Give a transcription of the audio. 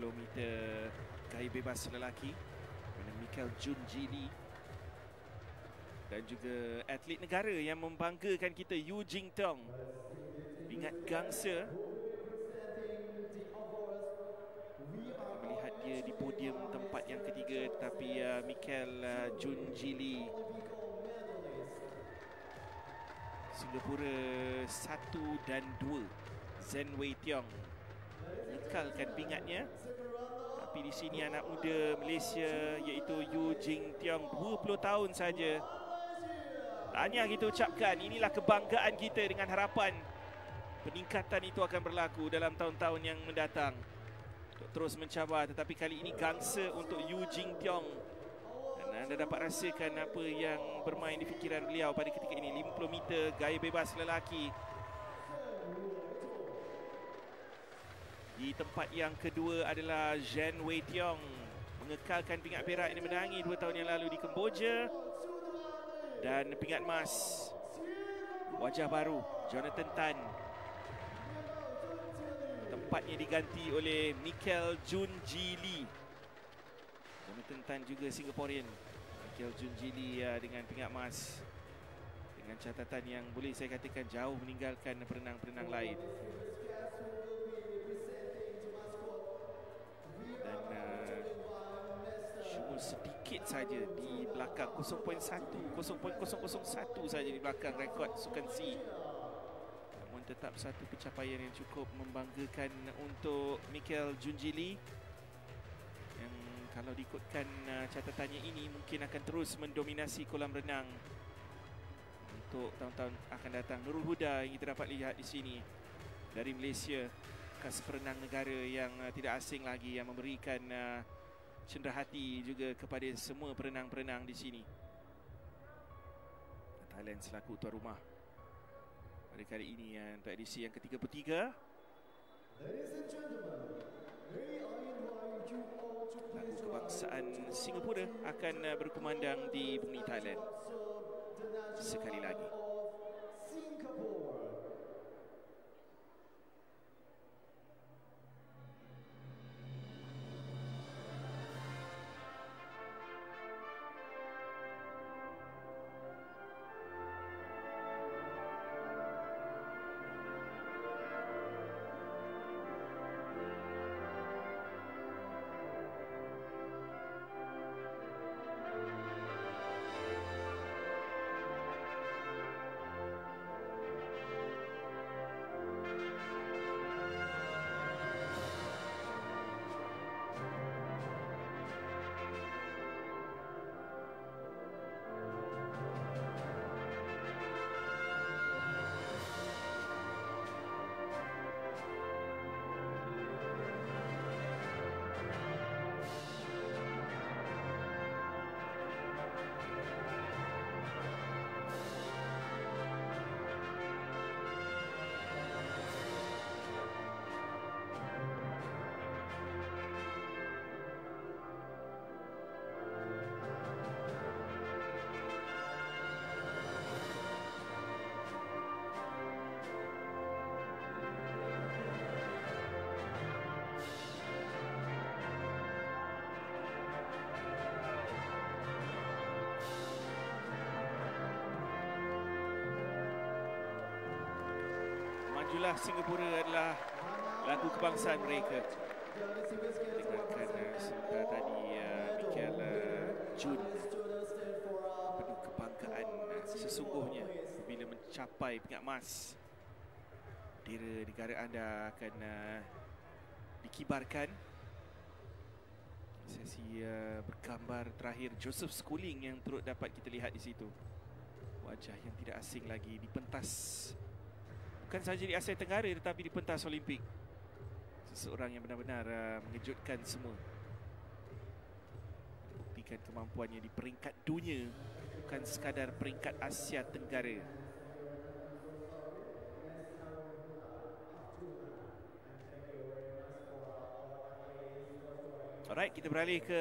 50 meter gaya bebas lelaki dengan Michael Jun Ji Lee. Dan juga atlet negara yang membanggakan kita, Yu Jing Tong. Ingat gangsa. Melihat dia di podium tempat yang ketiga, tetapi Michael Jun Ji Lee Singapura 1 dan 2. Zen Wei Tiong mengekalkan pingatnya. Tapi di sini anak muda Malaysia iaitu Yu Jing Tiong, 20 tahun saja. Tahniah kita ucapkan. Inilah kebanggaan kita, dengan harapan peningkatan itu akan berlaku dalam tahun-tahun yang mendatang. Untuk terus mencabar, tetapi kali ini gangsa untuk Yu Jing Tiong. Dan anda dapat rasakan apa yang bermain di fikiran beliau pada ketika ini. 50 meter gaya bebas lelaki. Di tempat yang kedua adalah Zen Wei Tiong, mengekalkan pingat perak yang dimenangi 2 tahun yang lalu di Kemboja. Dan pingat emas, wajah baru, Jonathan Tan. Tempatnya diganti oleh Michael Jun Ji Lee. Jonathan Tan juga Singaporean. Michael Jun Ji Lee dengan pingat emas, dengan catatan yang boleh saya katakan jauh meninggalkan perenang-perenang lain. Dan cuma sedikit saja di belakang, 0.001 saja di belakang rekod Sukan C. Namun tetap satu pencapaian yang cukup membanggakan untuk Michael Jun Ji Lee, yang kalau diikutkan catatannya ini mungkin akan terus mendominasi kolam renang untuk tahun-tahun akan datang. Nurul Huda yang kita dapat lihat di sini dari Malaysia, bekas perenang negara yang tidak asing lagi, yang memberikan cenderahati juga kepada semua perenang-perenang di sini. Thailand selaku tuan rumah pada kali ini untuk edisi yang ke-33. Lagu kebangsaan Singapura akan berkumandang di bumi Thailand sekali lagi. Majulah Singapura adalah lagu kebangsaan mereka. Dengarkan sebentar tadi Michael Jun, penuh kebanggaan sesungguhnya bila mencapai pingat emas. Bendera negara anda akan dikibarkan. Sesi bergambar terakhir Joseph Schooling yang turut dapat kita lihat di situ. Wajah yang tidak asing lagi di pentas, bukan saja di Asia Tenggara tetapi di pentas Olimpik. Seseorang yang benar-benar mengejutkan semua. Buktikan kemampuannya di peringkat dunia, bukan sekadar peringkat Asia Tenggara. Alright, kita beralih ke